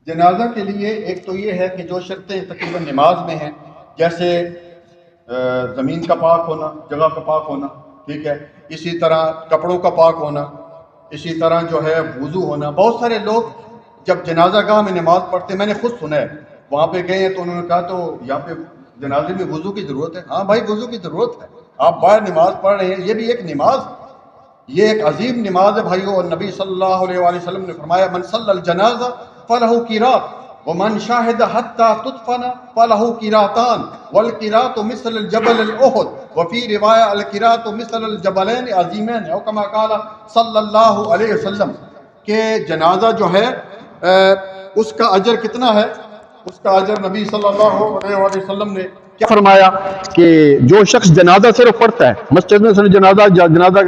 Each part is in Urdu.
جنازہ کے لیے ایک تو یہ ہے کہ جو شرطیں تقریباً نماز میں ہیں، جیسے زمین کا پاک ہونا، جگہ کا پاک ہونا، ٹھیک ہے، اسی طرح کپڑوں کا پاک ہونا، اسی طرح جو ہے وضو ہونا۔ بہت سارے لوگ جب جنازہ گاہ میں نماز پڑھتے، میں نے خود سنا ہے، وہاں پہ گئے ہیں تو انہوں نے کہا تو یہاں پہ جنازے میں وضو کی ضرورت ہے؟ ہاں بھائی، وضو کی ضرورت ہے، آپ باہر نماز پڑھ رہے ہیں، یہ بھی ایک نماز، یہ ایک عظیم نماز ہے بھائیو۔ اور نبی صلی اللہ علیہ وآلہ وسلم نے فرمایا من صلی الجنازہ فلہ قیرات ومن شاہد حتی تدفن فلہ قیراتان والقیرات مثل الجبل الاحد وفی روایہ القیرات مثل الجبلین عظیمین، او کما قال صلی اللہ علیہ وسلم، کہ جنازہ جو ہے اس کا اجر کتنا ہے؟ اس کا اجر نبی صلی اللہ علیہ وآلہ وسلم نے کیا فرمایا کہ جو شخص جنازہ صرف پڑھتا ہے، مسجد میں صرف جنازہ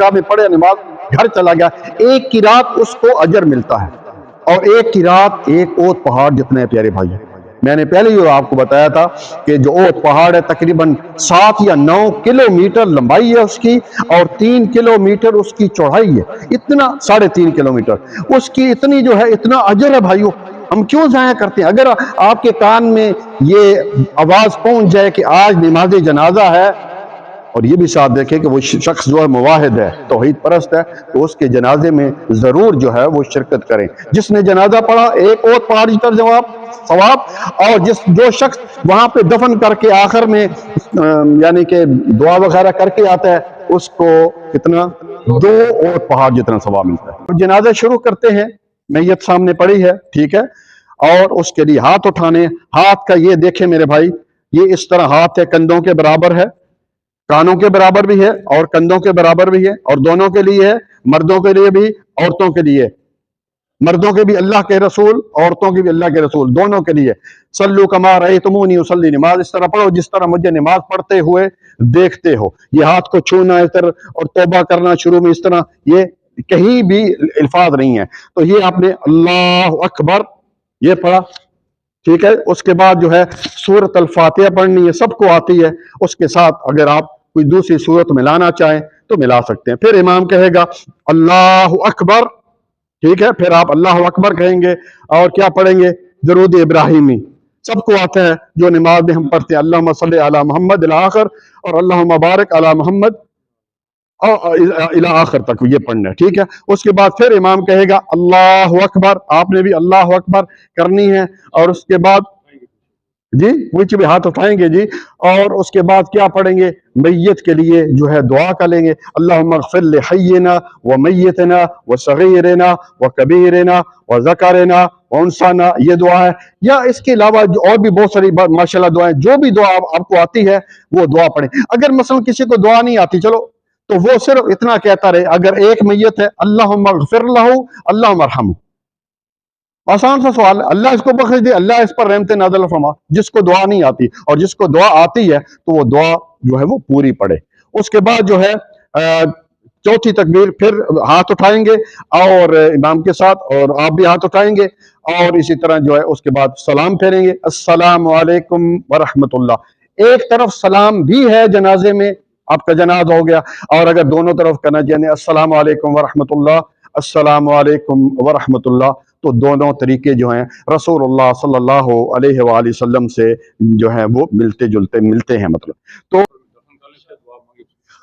گاہ میں پڑھے، نماز گھر چلا گیا، ایک کی رات اس کو اجر ملتا ہے، اور ایک کی رات ایک اوت پہاڑ جتنا ہے پیارے بھائی۔ میں نے پہلے ہی آپ کو بتایا تھا کہ جو اوت پہاڑ ہے تقریباً 7 یا 9 کلومیٹر لمبائی ہے اس کی، اور 3 کلومیٹر اس کی چوڑائی ہے، اتنا 3.5 کلومیٹر اس کی، اتنی جو ہے، اتنا اجر ہے بھائیو۔ ہم کیوں ضائع کرتے ہیں؟ اگر آپ کے کان میں یہ آواز پہنچ جائے کہ آج نماز جنازہ ہے، اور یہ بھی ساتھ دیکھیں کہ وہ شخص جو ہے موحد ہے، توحید پرست ہے، تو اس کے جنازے میں ضرور جو ہے وہ شرکت کریں۔ جس نے جنازہ پڑھا ایک اور پہاڑ جتنا ثواب، اور جو شخص وہاں پہ دفن کر کے آخر میں یعنی کہ دعا وغیرہ کر کے آتا ہے، اس کو کتنا؟ 2 اور پہاڑ جتنا ثواب ملتا ہے۔ تو جنازہ شروع کرتے ہیں، میت سامنے پڑی ہے، ٹھیک ہے، اور اس کے لیے ہاتھ اٹھانے، ہاتھ کا یہ دیکھیں میرے بھائی، یہ اس طرح ہاتھ ہے، کندھوں کے برابر ہے، کانوں کے برابر بھی ہے اور کندھوں کے برابر بھی ہے، اور دونوں کے لیے ہے، مردوں کے لیے بھی، عورتوں کے لیے، مردوں کے بھی اللہ کے رسول، عورتوں کے بھی اللہ کے رسول، دونوں کے لیے۔ صلو کما رأیتمونی اصلی، نماز اس طرح پڑھو جس طرح مجھے نماز پڑھتے ہوئے دیکھتے ہو۔ یہ ہاتھ کو چھونا اس طرح اور توبہ کرنا شروع میں اس طرح، یہ کہیں بھی الفاظ نہیں ہے۔ تو یہ آپ نے اللہ اکبر یہ پڑھا، ٹھیک ہے۔ اس کے بعد جو ہے سورۃ الفاتحہ پڑھنی ہے، سب کو آتی ہے، اس کے ساتھ اگر آپ کوئی دوسری سورت ملانا چاہیں تو ملا سکتے ہیں۔ پھر امام کہے گا اللہ اکبر، ٹھیک ہے، پھر آپ اللہ اکبر کہیں گے، اور کیا پڑھیں گے؟ درود ابراہیمی، سب کو آتا ہے جو نماز میں ہم پڑھتے ہیں، اللہم صلی علی محمد الآخر، اور اللہم بارک علی محمد الی آخر تک یہ پڑھنا ہے، ٹھیک ہے۔ اس کے بعد پھر امام کہے گا اللہ اکبر، آپ نے بھی اللہ اکبر کرنی ہے، اور اس کے بعد جی بھی ہاتھ اٹھائیں گے جی، اور اس کے بعد کیا پڑھیں گے؟ میت کے لیے جو ہے دعا کر لیں گے، اللہم اغفر لحینا و میتنا و صغیرنا و کبیرنا و ذکرنا و انسانا، یہ دعا ہے۔ یا اس کے علاوہ اور بھی بہت ساری ماشاءاللہ دعائیں، جو بھی دعا آپ کو آتی ہے وہ دعا پڑھیں۔ اگر مثلا کسی کو دعا نہیں آتی، چلو تو وہ صرف اتنا کہتا رہے، اگر ایک میت ہے اللہم اغفر لہ اللہم ارحمہ، آسان سا سوال ہے، اللہ اس کو بخش دے، اللہ اس پر رحمت نازل فرما۔ جس کو دعا نہیں آتی، اور جس کو دعا آتی ہے تو وہ دعا جو ہے وہ پوری پڑھے۔ اس کے بعد جو ہے چوتھی تکبیر، پھر ہاتھ اٹھائیں گے اور امام کے ساتھ، اور آپ بھی ہاتھ اٹھائیں گے، اور اسی طرح جو ہے اس کے بعد سلام پھیریں گے، السلام علیکم ورحمۃ اللہ۔ ایک طرف سلام بھی ہے جنازے میں، آپ کا جنازہ ہو گیا، اور اگر دونوں طرف کرنا چاہیں السلام علیکم ورحمۃ اللہ، السلام علیکم ورحمۃ اللہ، تو دونوں طریقے جو ہیں رسول اللہ صلی اللہ علیہ وآلہ وسلم سے جو ہیں وہ ملتے ہیں، مطلب تو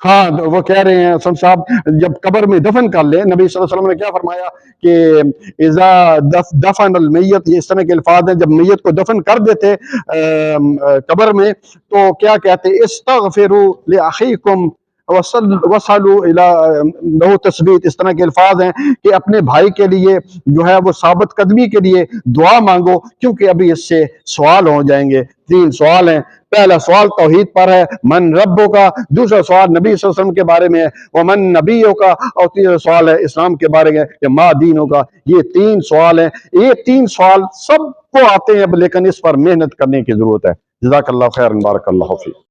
ہاں وہ کہہ رہے ہیں سن صاحب، جب قبر میں دفن کر لے، نبی صلی اللہ علیہ وسلم نے کیا فرمایا کہ اذا دفن المیت، یہ اس طرح کے الفاظ ہیں، جب میت کو دفن کر دیتے قبر میں تو کیا کہتے؟ استغفروا لاخیکم وصلوا الى لو تثبیت، اس طرح کے الفاظ ہیں کہ اپنے بھائی کے لیے جو ہے وہ ثابت قدمی کے لیے دعا مانگو، کیونکہ ابھی اس سے سوال ہو جائیں گے۔ 3 سوال ہیں، پہلا سوال توحید پر ہے، من ربوں کا، دوسرا سوال نبی صلی اللہ علیہ وسلم کے بارے میں ہے، ومن نبیوں کا، اور تیسرا سوال ہے اسلام کے بارے میں کہ ما دینوں کا۔ یہ 3 سوال ہیں، یہ 3 سوال سب کو آتے ہیں، لیکن اس پر محنت کرنے کی ضرورت ہے۔ جزاک اللہ خیر، بارک اللہ فیک۔